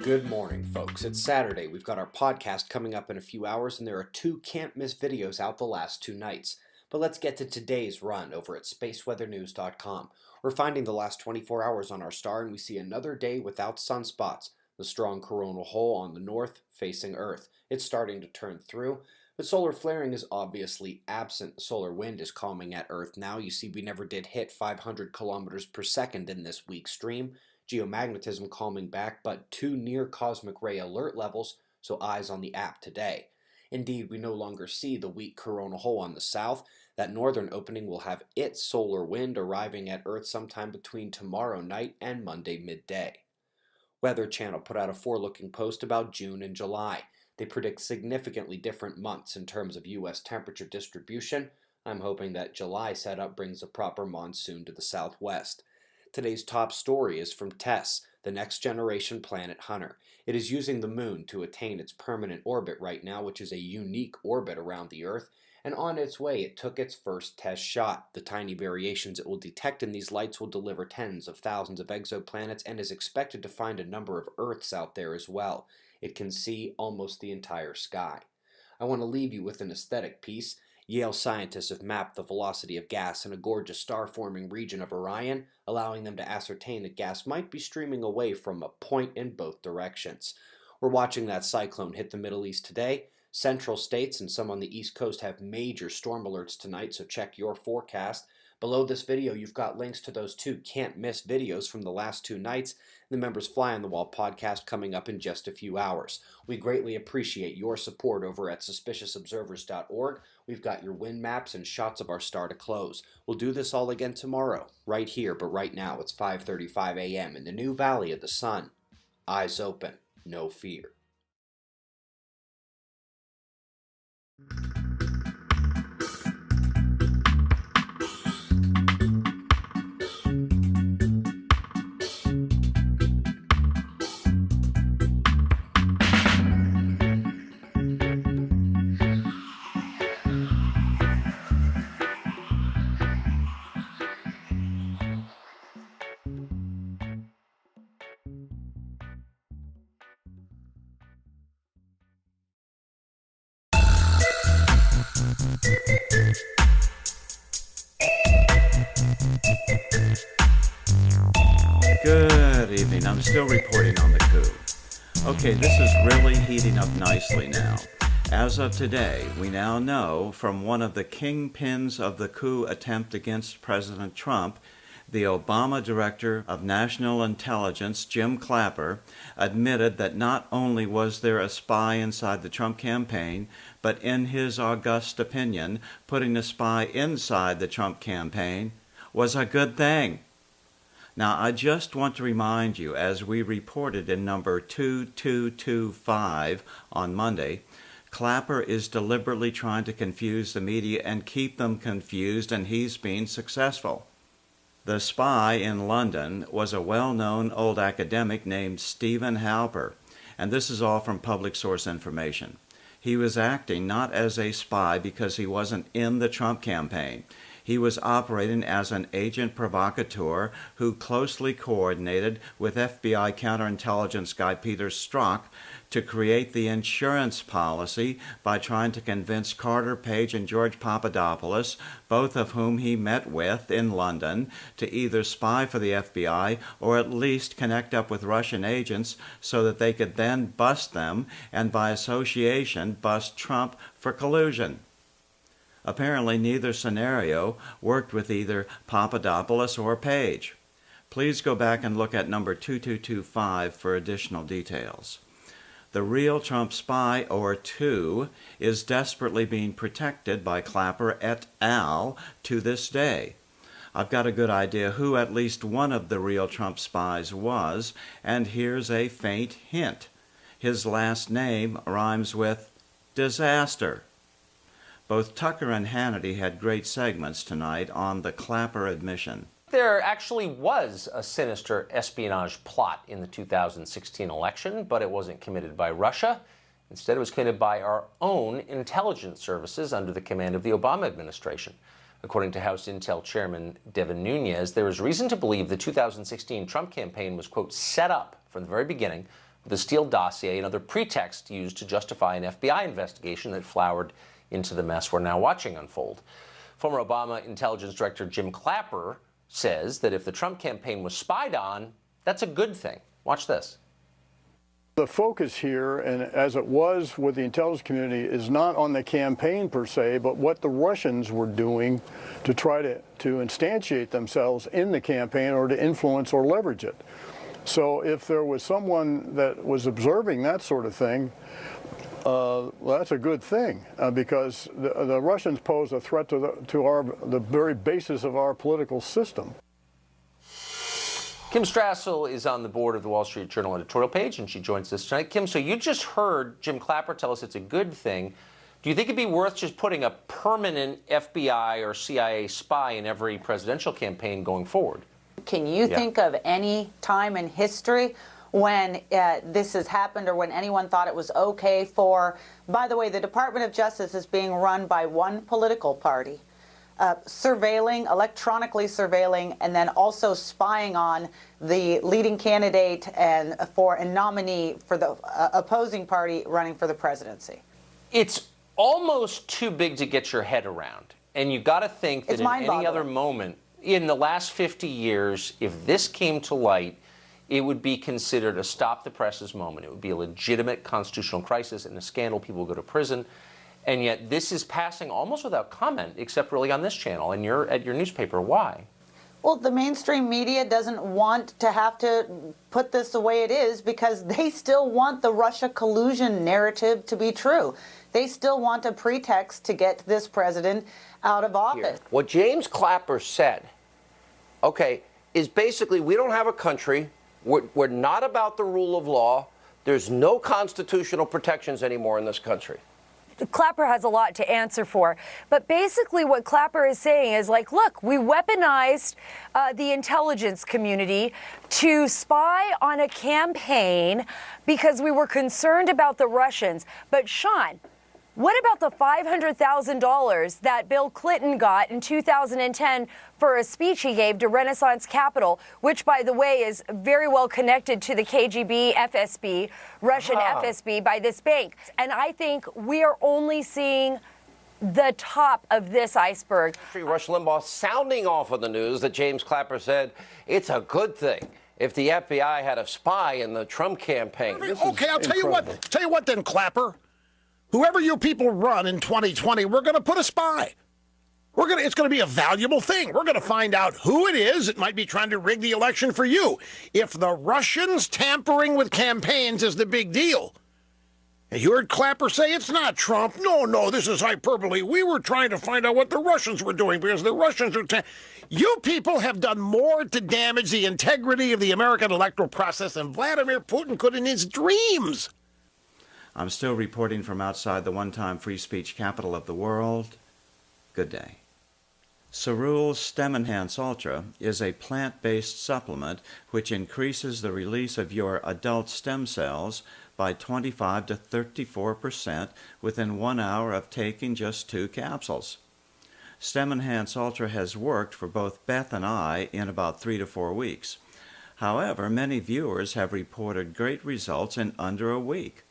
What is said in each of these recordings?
Good morning, folks. It's Saturday. We've got our podcast coming up in a few hours, and there are 2 can't-miss videos out the last 2 nights. But let's get to today's run over at spaceweathernews.com. We're finding the last 24 hours on our star, and we see another day without sunspots. The strong coronal hole on the north facing Earth. It's starting to turn through. But solar flaring is obviously absent. Solar wind is calming at Earth now. You see, we never did hit 500 kilometers per second in this week's stream. Geomagnetism calming back, but 2 near cosmic ray alert levels, so eyes on the app today. Indeed, we no longer see the weak coronal hole on the south. That northern opening will have its solar wind arriving at Earth sometime between tomorrow night and Monday midday. Weather Channel put out a forelooking post about June and July. They predict significantly different months in terms of U.S. temperature distribution. I'm hoping that July setup brings a proper monsoon to the southwest. Today's top story is from TESS, the next generation planet hunter. It is using the moon to attain its permanent orbit right now, which is a unique orbit around the Earth, and on its way it took its first test shot. The tiny variations it will detect in these lights will deliver tens of thousands of exoplanets and is expected to find a number of Earths out there as well. It can see almost the entire sky. I want to leave you with an aesthetic piece. Yale scientists have mapped the velocity of gas in a gorgeous star-forming region of Orion, allowing them to ascertain that gas might be streaming away from a point in both directions. We're watching that cyclone hit the Middle East today. Central states and some on the East Coast have major storm alerts tonight, so check your forecast. Below this video, you've got links to those 2 can't-miss videos from the last 2 nights. The Members Fly on the Wall podcast coming up in just a few hours. We greatly appreciate your support over at suspiciousobservers.org. We've got your wind maps and shots of our star to close. We'll do this all again tomorrow, right here, but right now it's 5:35 a.m. in the new Valley of the Sun. Eyes open, no fear. Good evening. I'm still reporting on the coup. Okay, this is really heating up nicely now. As of today, we now know from one of the kingpins of the coup attempt against President Trump, the Obama Director of National Intelligence, Jim Clapper, admitted that not only was there a spy inside the Trump campaign, but in his august opinion, putting a spy inside the Trump campaign was a good thing. Now, I just want to remind you, as we reported in number 2225 on Monday, Clapper is deliberately trying to confuse the media and keep them confused, and he's been successful. The spy in London was a well-known old academic named Stephen Halper, and this is all from public source information. He was acting not as a spy because he wasn't in the Trump campaign. He was operating as an agent provocateur who closely coordinated with FBI counterintelligence guy Peter Strzok to create the insurance policy by trying to convince Carter Page and George Papadopoulos, both of whom he met with in London, to either spy for the FBI or at least connect up with Russian agents so that they could then bust them and by association bust Trump for collusion. Apparently, neither scenario worked with either Papadopoulos or Page. Please go back and look at number 2225 for additional details. The real Trump spy, or 2, is desperately being protected by Clapper et al. To this day. I've got a good idea who at least one of the real Trump spies was, and here's a faint hint. His last name rhymes with disaster. Both Tucker and Hannity had great segments tonight on the Clapper admission. There actually was a sinister espionage plot in the 2016 election, but it wasn't committed by Russia. Instead, it was committed by our own intelligence services under the command of the Obama administration. According to House Intel Chairman Devin Nunes, there is reason to believe the 2016 Trump campaign was, quote, set up from the very beginning the Steele dossier, another pretext used to justify an FBI investigation that flowered into the mess we're now watching unfold. Former Obama intelligence director Jim Clapper says that if the Trump campaign was spied on, that's a good thing. Watch this. The focus here, and as it was with the intelligence community, is not on the campaign per se, but what the Russians were doing to try to instantiate themselves in the campaign or to influence or leverage it. So if there was someone that was observing that sort of thing, well, that's a good thing because the Russians pose a threat to the very basis of our political system. Kim Strassel is on the board of the Wall Street Journal editorial page, and she joins us tonight. Kim, so you just heard Jim Clapper tell us it's a good thing. Do you think it'd be worth just putting a permanent FBI or CIA spy in every presidential campaign going forward? Can you think of any time in history when this has happened or when anyone thought it was okay for, by the way, the Department of Justice is being run by one political party, surveilling, electronically surveilling, and then also spying on the leading candidate and nominee for the opposing party running for the presidency? It's almost too big to get your head around. And you've got to think that in any other moment, in the last 50 years, if this came to light, it would be considered a stop the presses moment. It would be a legitimate constitutional crisis and a scandal. People would go to prison. And yet this is passing almost without comment, except really on this channel and at your newspaper. Why? Well, the mainstream media doesn't want to have to put this the way it is because they still want the Russia collusion narrative to be true. They still want a pretext to get this president out of office. What James Clapper said, okay, is basically we don't have a country. We're not about the rule of law. There's no constitutional protections anymore in this country. Clapper has a lot to answer for. But basically what Clapper is saying is like, look, we weaponized the intelligence community to spy on a campaign because we were concerned about the Russians. But Sean, what about the $500,000 that Bill Clinton got in 2010 for a speech he gave to Renaissance Capital, which, by the way, is very well connected to the KGB, FSB, Russian FSB by this bank? And I think we are only seeing the top of this iceberg. Rush Limbaugh sounding off on the news that James Clapper said it's a good thing if the FBI had a spy in the Trump campaign. Okay, I'll tell you what. Tell you what then, Clapper. Whoever you people run in 2020, we're going to put a spy. It's going to be a valuable thing. We're going to find out who it is. It might be trying to rig the election for you. If the Russians tampering with campaigns is the big deal. And you heard Clapper say it's not Trump. No, this is hyperbole. We were trying to find out what the Russians were doing because the Russians are... You people have done more to damage the integrity of the American electoral process than Vladimir Putin could in his dreams. I'm still reporting from outside the one-time free speech capital of the world. Good day. Cerule Stem Enhance Ultra is a plant-based supplement which increases the release of your adult stem cells by 25 to 34% within 1 hour of taking just 2 capsules. Stem Enhance Ultra has worked for both Beth and I in about 3 to 4 weeks. However, many viewers have reported great results in under a week.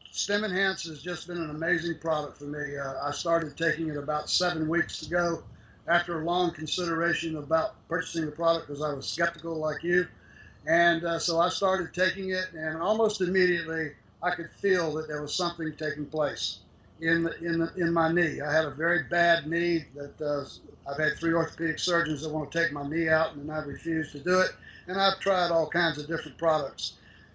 Stem Enhance has just been an amazing product for me. I started taking it about 7 weeks ago after a long consideration about purchasing the product because I was skeptical like you. And so I started taking it, and almost immediately I could feel that there was something taking place in my knee. I had a very bad knee that I've had 3 orthopedic surgeons that want to take my knee out, and I've refused to do it. And I've tried all kinds of different products,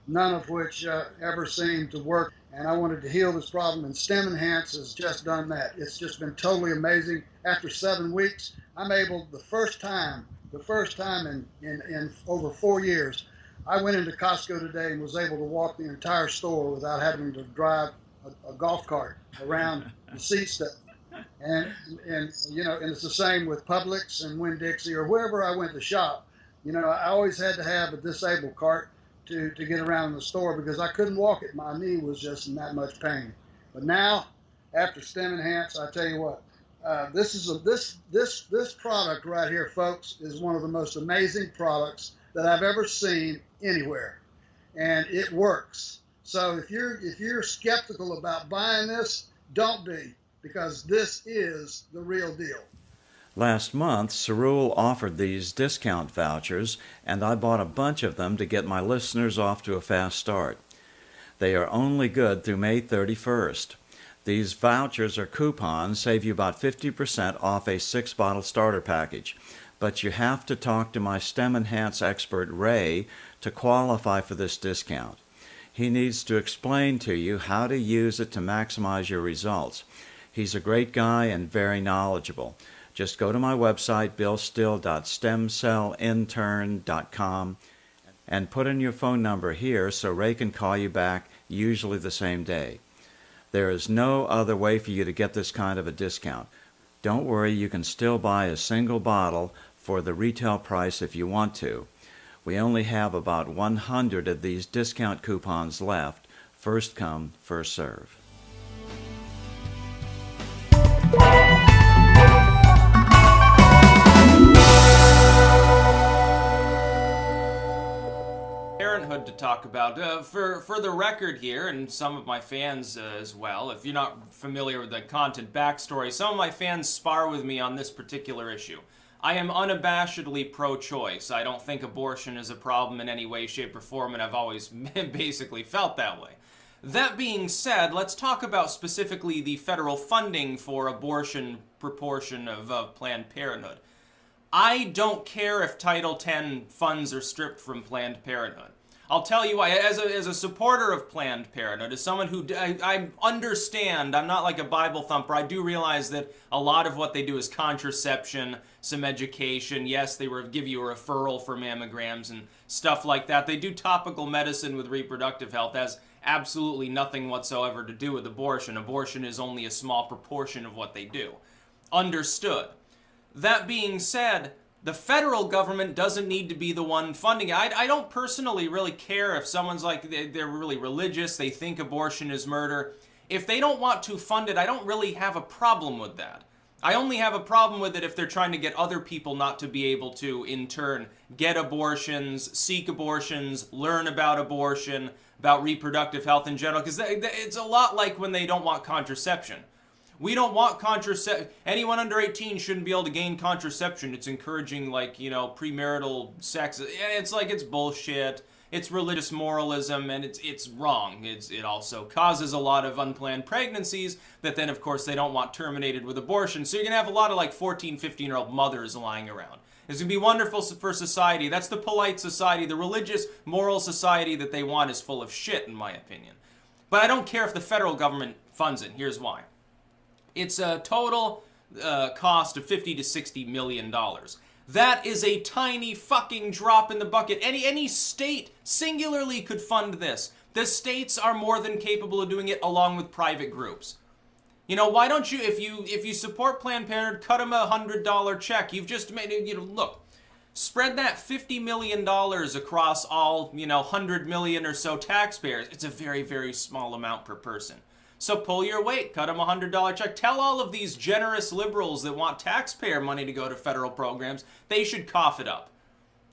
none of which ever seemed to work. And I wanted to heal this problem, and Stem Enhance has just done that. It's just been totally amazing. After 7 weeks, I'm able, the first time in over 4 years, I went into Costco today and was able to walk the entire store without having to drive a golf cart around the seat stuff. And you know, and it's the same with Publix and Winn-Dixie or wherever I went to shop. You know, I always had to have a disabled cart to get around in the store because I couldn't walk it. My knee was just in that much pain. But now, after Stem Enhance, I tell you what, this product right here, folks, is one of the most amazing products that I've ever seen anywhere. and it works. So if you're skeptical about buying this, don't be, because this is the real deal. Last month, Cerule offered these discount vouchers, and I bought a bunch of them to get my listeners off to a fast start. They are only good through May 31st. These vouchers or coupons save you about 50% off a 6-bottle starter package, but you have to talk to my STEM Enhance expert, Ray, to qualify for this discount. He needs to explain to you how to use it to maximize your results. He's a great guy and very knowledgeable. Just go to my website, billstill.stemcellintern.com, and put in your phone number here so Ray can call you back, usually the same day. There is no other way for you to get this kind of a discount. Don't worry, you can still buy a single bottle for the retail price if you want to. We only have about 100 of these discount coupons left. First come, first serve. Parenthood to talk about. For the record here, and some of my fans as well, if you're not familiar with the content backstory, some of my fans spar with me on this particular issue. I am unabashedly pro-choice. I don't think abortion is a problem in any way, shape, or form, and I've always basically felt that way. That being said, let's talk about specifically the federal funding for abortion proportion of Planned Parenthood. I don't care if Title X funds are stripped from Planned Parenthood. I'll tell you why. As a supporter of Planned Parenthood, as someone who I understand, I'm not like a Bible thumper, I do realize that a lot of what they do is contraception, some education. Yes, they give you a referral for mammograms and stuff like that. They do topical medicine with reproductive health. Has absolutely nothing whatsoever to do with abortion. Abortion is only a small proportion of what they do. Understood. That being said, the federal government doesn't need to be the one funding it. I don't personally really care if someone's like, they're really religious, they think abortion is murder. If they don't want to fund it, I don't really have a problem with that. I only have a problem with it if they're trying to get other people not to be able to, in turn, get abortions, seek abortions, learn about abortion, about reproductive health in general, because it's a lot like when they don't want contraception. We don't want contraception. Anyone under 18 shouldn't be able to gain contraception. It's encouraging, like, you know, premarital sex. It's like, it's bullshit. It's religious moralism, and it's wrong. It also causes a lot of unplanned pregnancies that then, of course, they don't want terminated with abortion. So you're going to have a lot of, like, 14, 15-year-old mothers lying around. It's going to be wonderful for society. That's the polite society. The religious, moral society that they want is full of shit, in my opinion. But I don't care if the federal government funds it. Here's why. It's a total cost of $50 to $60 million. That is a tiny fucking drop in the bucket. Any state singularly could fund this. The states are more than capable of doing it along with private groups. You know, why don't you, if you support Planned Parenthood, cut them a $100 check. You've just made it, you know, look. Spread that $50 million across all, you know, 100 million or so taxpayers. It's a very, very small amount per person. So pull your weight, cut them a $100 check. Tell all of these generous liberals that want taxpayer money to go to federal programs, they should cough it up.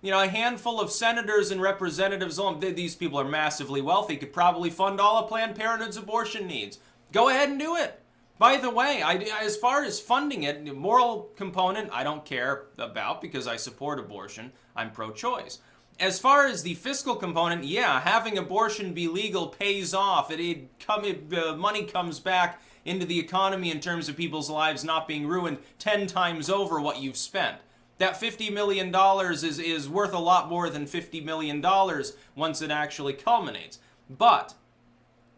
You know, a handful of senators and representatives, these people are massively wealthy, could probably fund all of Planned Parenthood's abortion needs. Go ahead and do it. By the way, as far as funding it, the moral component, I don't care about because I support abortion. I'm pro-choice. As far as the fiscal component, yeah, having abortion be legal pays off. Money comes back into the economy in terms of people's lives not being ruined 10 times over what you've spent. That $50 million is worth a lot more than $50 million once it actually culminates. But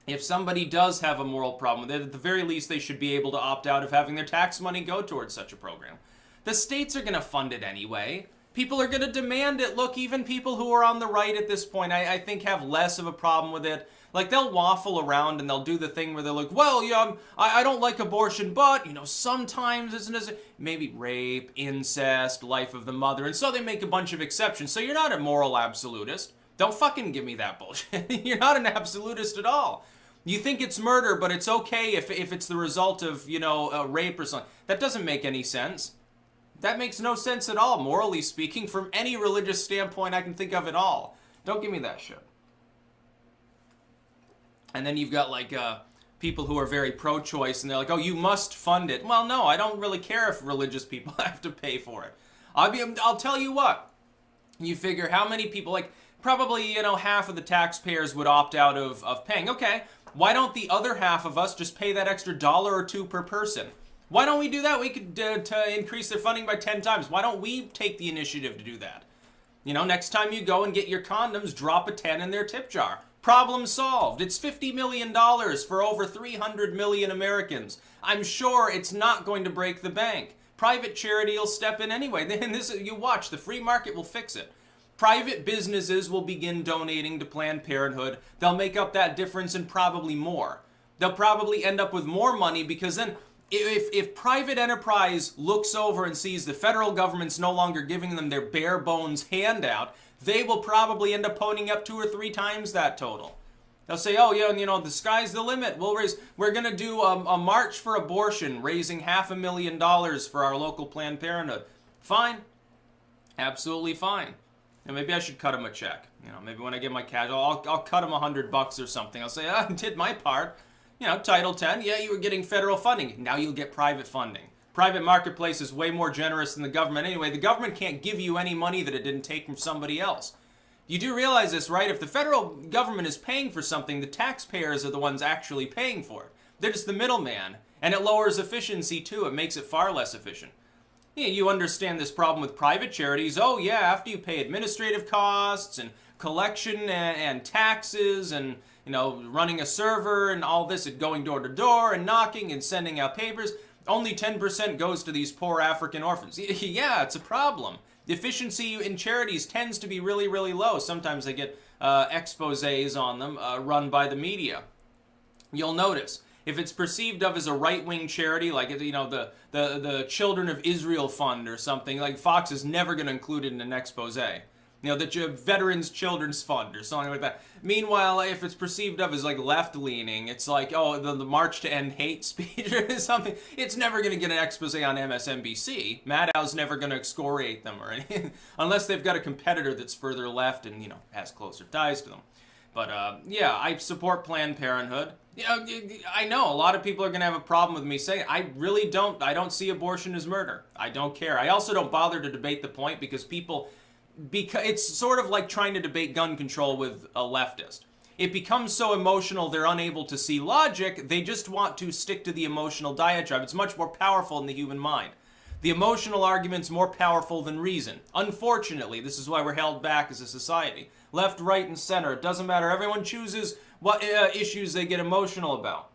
if somebody does have a moral problem with it, at the very least they should be able to opt out of having their tax money go towards such a program. The states are going to fund it anyway. People are going to demand it. Look, even people who are on the right at this point, I think have less of a problem with it. Like, they'll waffle around and they'll do the thing where they're like, well, yeah, I don't like abortion, but, you know, sometimes maybe rape, incest, life of the mother, and so they make a bunch of exceptions. So you're not a moral absolutist. Don't fucking give me that bullshit. You're not an absolutist at all. You think it's murder, but it's okay if it's the result of, you know, a rape or something. That doesn't make any sense. That makes no sense at all, morally speaking, from any religious standpoint I can think of at all. Don't give me that shit. And then you've got like people who are very pro-choice, and they're like, oh, you must fund it. Well, no, I don't really care if religious people have to pay for it. I'll tell you what. You figure how many people, like probably, you know, half of the taxpayers would opt out of paying. Okay, why don't the other half of us just pay that extra $1 or $2 per person? Why don't we do that? We could to increase their funding by 10 times. Why don't we take the initiative to do that? You know, next time you go and get your condoms, drop a 10 in their tip jar. Problem solved. It's $50 million for over 300 million Americans. I'm sure it's not going to break the bank. Private charity will step in anyway. Then you watch, the free market will fix it. Private businesses will begin donating to Planned Parenthood. They'll make up that difference and probably more. They'll probably end up with more money because then if private enterprise looks over and sees the federal government's no longer giving them their bare bones handout, they will probably end up ponying up 2 or 3 times that total. They'll say, oh yeah, you know, the sky's the limit. We're going to do a march for abortion, raising $500,000 for our local Planned Parenthood. Fine. Absolutely fine. And maybe I should cut them a check. You know, maybe when I get my cash, I'll cut them $100 or something. I'll say, I did my part. You know, Title 10, yeah, you were getting federal funding. Now you'll get private funding. Private marketplace is way more generous than the government anyway. The government can't give you any money that it didn't take from somebody else. You do realize this, right? If the federal government is paying for something, the taxpayers are the ones actually paying for it. They're just the middleman. And it lowers efficiency too. It makes it far less efficient. Yeah, you understand this problem with private charities. Oh yeah, after you pay administrative costs and collection and taxes and, you know, running a server and all this and going door to door and knocking and sending out papers, only 10% goes to these poor African orphans. Yeah, it's a problem. The efficiency in charities tends to be really, really low. Sometimes they get exposés on them run by the media. You'll notice, if it's perceived of as a right-wing charity, like, you know, the Children of Israel Fund or something, like Fox is never going to include it in an exposé. You know, the Veterans Children's Fund or something like that. Meanwhile, if it's perceived of as like left-leaning, it's like, oh, the March to End Hate speech or something, it's never going to get an expose on MSNBC. Maddow's never going to excoriate them or anything, unless they've got a competitor that's further left and, you know, has closer ties to them. But, yeah, I support Planned Parenthood. You know, I know a lot of people are going to have a problem with me saying, I don't see abortion as murder. I don't care. I also don't bother to debate the point because it's sort of like trying to debate gun control with a leftist. It becomes so emotional they're unable to see logic, they just want to stick to the emotional diatribe. It's much more powerful in the human mind. The emotional argument's more powerful than reason. Unfortunately, this is why we're held back as a society. Left, right, and center, it doesn't matter. Everyone chooses what issues they get emotional about.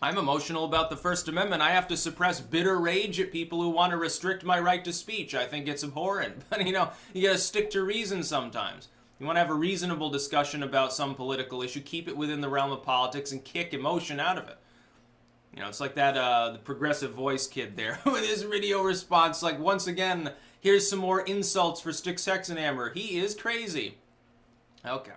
I'm emotional about the First Amendment. I have to suppress bitter rage at people who want to restrict my right to speech. I think it's abhorrent. But, you know, you gotta stick to reason sometimes. You want to have a reasonable discussion about some political issue, keep it within the realm of politics, and kick emotion out of it. You know, it's like that, the Progressive Voice kid there with his video response. Like, once again, here's some more insults for Stick, Sex, and Hammer. He is crazy. Okay.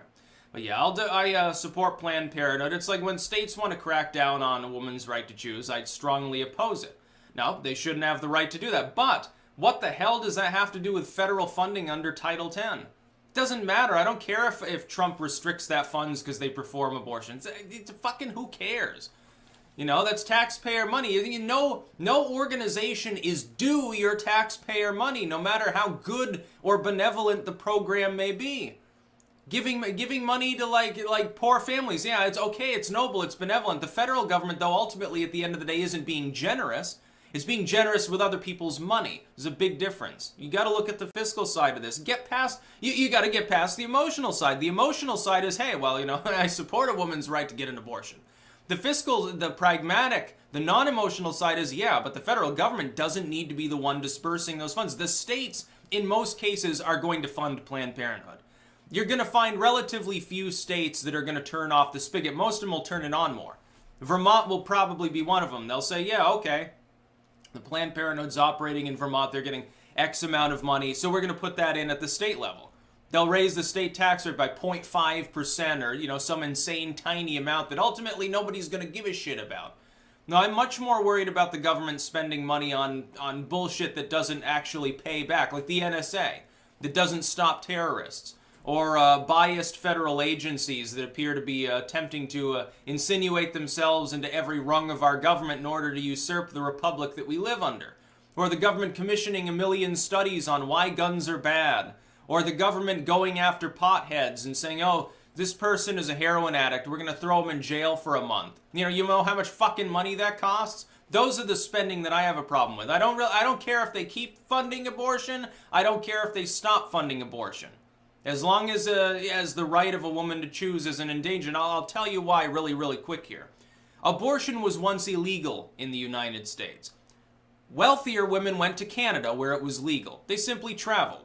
But yeah, I support Planned Parenthood. It's like when states want to crack down on a woman's right to choose, I'd strongly oppose it. No, they shouldn't have the right to do that. But what the hell does that have to do with federal funding under Title 10? It doesn't matter. I don't care if Trump restricts that funds because they perform abortions. It's fucking who cares? You know, that's taxpayer money. You know, no organization is due your taxpayer money, no matter how good or benevolent the program may be. Giving money to like poor families, yeah, it's okay, it's noble, it's benevolent. The federal government, though, ultimately at the end of the day isn't being generous. It's being generous with other people's money. There's a big difference. You got to look at the fiscal side of this. Get past, you got to get past the emotional side. The emotional side is, hey, well, you know, I support a woman's right to get an abortion. The fiscal, the pragmatic, the non-emotional side is, yeah, but the federal government doesn't need to be the one dispersing those funds. The states, in most cases, are going to fund Planned Parenthood. You're going to find relatively few states that are going to turn off the spigot. Most of them will turn it on more. Vermont will probably be one of them. They'll say, yeah, okay, the Planned Parenthood's operating in Vermont. They're getting X amount of money, so we're going to put that in at the state level. They'll raise the state tax rate by 0.5% or, you know, some insane tiny amount that ultimately nobody's going to give a shit about. Now, I'm much more worried about the government spending money on bullshit that doesn't actually pay back, like the NSA, that doesn't stop terrorists. or biased federal agencies that appear to be attempting to insinuate themselves into every rung of our government in order to usurp the republic that we live under, or the government commissioning a million studies on why guns are bad, or the government going after potheads and saying, oh, this person is a heroin addict, we're going to throw him in jail for a month. You know how much fucking money that costs? Those are the spending that I have a problem with. I don't care if they keep funding abortion. I don't care if they stop funding abortion. As long as the right of a woman to choose isn't endangered. I'll tell you why really, really quick here. Abortion was once illegal in the United States. Wealthier women went to Canada where it was legal. They simply traveled.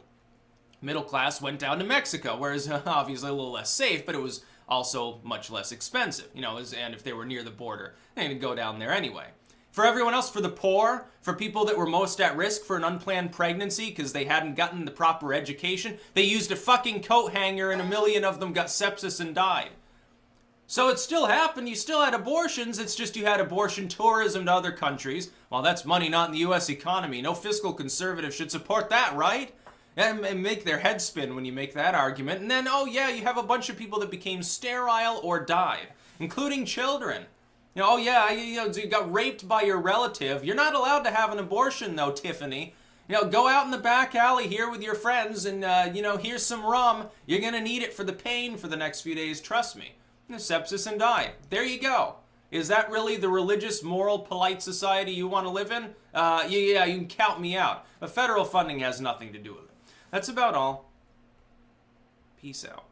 Middle class went down to Mexico, where it's obviously a little less safe, but it was also much less expensive. And if they were near the border, they would go down there anyway. For everyone else, for the poor, for people that were most at risk for an unplanned pregnancy because they hadn't gotten the proper education, they used a fucking coat hanger and a million of them got sepsis and died. So it still happened. You still had abortions. It's just you had abortion tourism to other countries. Well, that's money not in the U.S. economy. No fiscal conservative should support that, right? And make their head spin when you make that argument. And then, oh yeah, you have a bunch of people that became sterile or died, including children. Oh yeah, you got raped by your relative. You're not allowed to have an abortion though, Tiffany. Go out in the back alley here with your friends and, here's some rum. You're gonna need it for the pain for the next few days, trust me. Sepsis and die. There you go. Is that really the religious, moral, polite society you want to live in? Yeah, you can count me out. But federal funding has nothing to do with it. That's about all. Peace out.